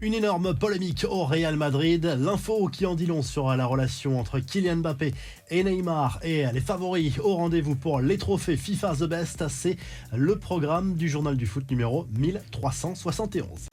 Une énorme polémique au Real Madrid. L'info qui en dit long sur la relation entre Kylian Mbappé et Neymar et les favoris au rendez-vous pour les trophées FIFA The Best. C'est le programme du journal du foot numéro 1371.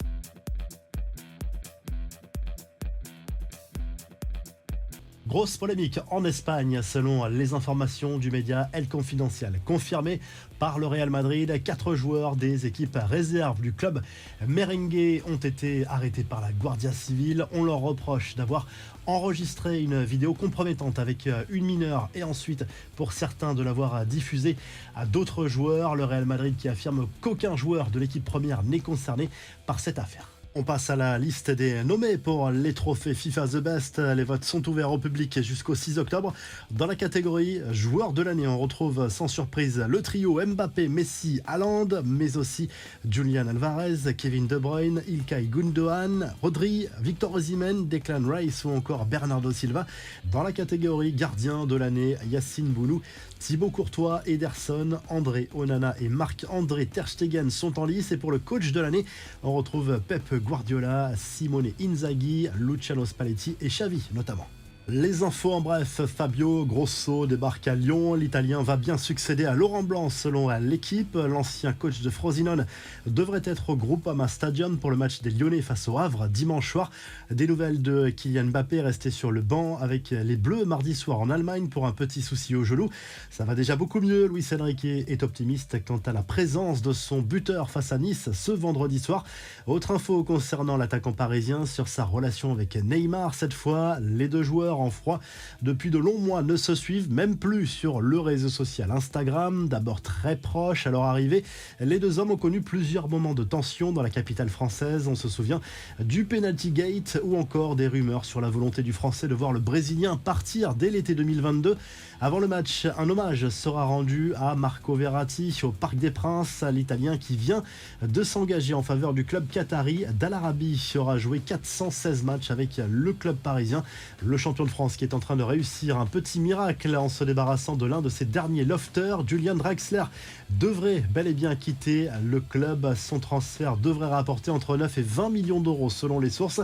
Grosse polémique en Espagne selon les informations du média El Confidencial. Confirmé par le Real Madrid, 4 joueurs des équipes réserves du club merengue ont été arrêtés par la Guardia Civile. On leur reproche d'avoir enregistré une vidéo compromettante avec une mineure et ensuite pour certains de l'avoir diffusée à d'autres joueurs. Le Real Madrid qui affirme qu'aucun joueur de l'équipe première n'est concerné par cette affaire. On passe à la liste des nommés pour les trophées FIFA The Best. Les votes sont ouverts au public jusqu'au 6 octobre. Dans la catégorie joueur de l'année, on retrouve sans surprise le trio Mbappé, Messi, Haaland, mais aussi Julian Alvarez, Kevin De Bruyne, Ilkay Gundogan, Rodri, Victor Osimhen, Declan Rice ou encore Bernardo Silva. Dans la catégorie gardien de l'année, Yacine Bounou, Thibaut Courtois, Ederson, André Onana et Marc-André Ter Stegen sont en lice. Et pour le coach de l'année, on retrouve Pep Guardiola, Simone Inzaghi, Luciano Spalletti et Xavi notamment. Les infos en bref, Fabio Grosso débarque à Lyon. L'Italien va bien succéder à Laurent Blanc selon l'équipe. L'ancien coach de Frosinone devrait être au Groupama Stadium pour le match des Lyonnais face au Havre dimanche soir. Des nouvelles de Kylian Mbappé resté sur le banc avec les Bleus mardi soir en Allemagne pour un petit souci au genou. Ça va déjà beaucoup mieux. Luis Enrique est optimiste quant à la présence de son buteur face à Nice ce vendredi soir. Autre info concernant l'attaquant parisien sur sa relation avec Neymar. Cette fois, les deux joueurs en froid depuis de longs mois ne se suivent même plus sur le réseau social Instagram. D'abord très proches à leur arrivée, les deux hommes ont connu plusieurs moments de tension dans la capitale française. On se souvient du penalty gate ou encore des rumeurs sur la volonté du Français de voir le Brésilien partir dès l'été 2022. Avant le match, un hommage sera rendu à Marco Verratti au Parc des Princes. L'Italien qui vient de s'engager en faveur du club qatari d'Al Arabi aura joué 416 matchs avec le club parisien. Le champion de France qui est en train de réussir un petit miracle en se débarrassant de l'un de ses derniers lofters. Julian Draxler devrait bel et bien quitter le club. Son transfert devrait rapporter entre 9 et 20 millions d'euros selon les sources.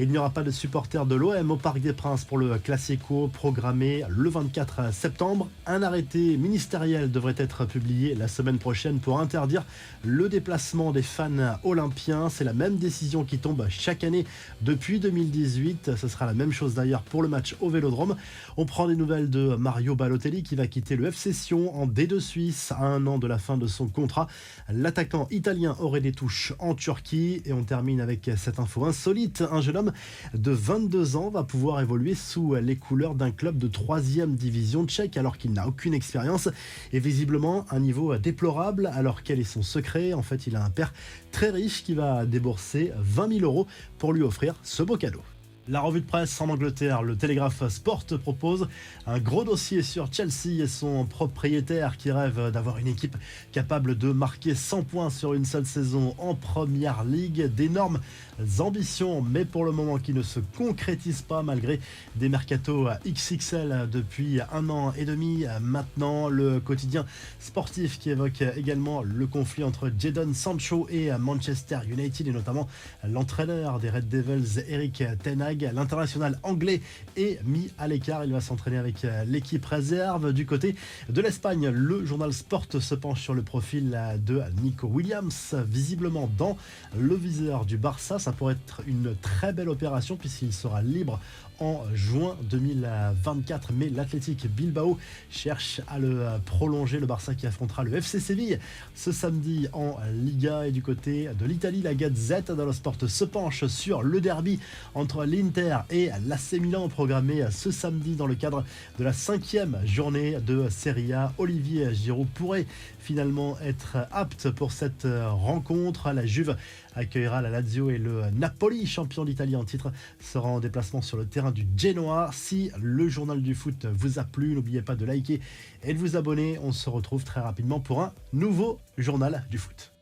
Il n'y aura pas de supporters de l'OM au Parc des Princes pour le Classico programmé le 24 septembre. Un arrêté ministériel devrait être publié la semaine prochaine pour interdire le déplacement des fans olympiens. C'est la même décision qui tombe chaque année depuis 2018. Ce sera la même chose d'ailleurs pour le match au Vélodrome. On prend des nouvelles de Mario Balotelli qui va quitter le FC Sion en D2 Suisse à un an de la fin de son contrat. L'attaquant italien aurait des touches en Turquie et on termine avec cette info insolite. Un jeune homme de 22 ans va pouvoir évoluer sous les couleurs d'un club de 3e division tchèque alors qu'il n'a aucune expérience et visiblement un niveau déplorable. Alors quel est son secret? En fait, il a un père très riche qui va débourser 20 000 euros pour lui offrir ce beau cadeau. La revue de presse en Angleterre, le Telegraph Sport propose un gros dossier sur Chelsea et son propriétaire qui rêve d'avoir une équipe capable de marquer 100 points sur une seule saison en Première Ligue. D'énormes ambitions, mais pour le moment qui ne se concrétisent pas malgré des mercatos XXL depuis 1 an et demi. Maintenant, le quotidien sportif qui évoque également le conflit entre Jadon Sancho et Manchester United et notamment l'entraîneur des Red Devils, Eric Ten Hag. L'international anglais est mis à l'écart. Il va s'entraîner avec l'équipe réserve. Du côté de l'Espagne, le journal Sport se penche sur le profil de Nico Williams, visiblement dans le viseur du Barça. Ça pourrait être une très belle opération puisqu'il sera libre en juin 2024, mais l'Athletic Bilbao cherche à le prolonger. Le Barça qui affrontera le FC Séville ce samedi en Liga. Et du côté de l'Italie, la Gazette dello Sport se penche sur le derby entre l'Inter et l'AC Milan programmé ce samedi dans le cadre de la 5e journée de Serie A. Olivier Giroud pourrait finalement être apte pour cette rencontre. La Juve accueillera la Lazio et le Napoli, champion d'Italie en titre, sera en déplacement sur le terrain du Genoa. Si le journal du foot vous a plu, n'oubliez pas de liker et de vous abonner. On se retrouve très rapidement pour un nouveau journal du foot.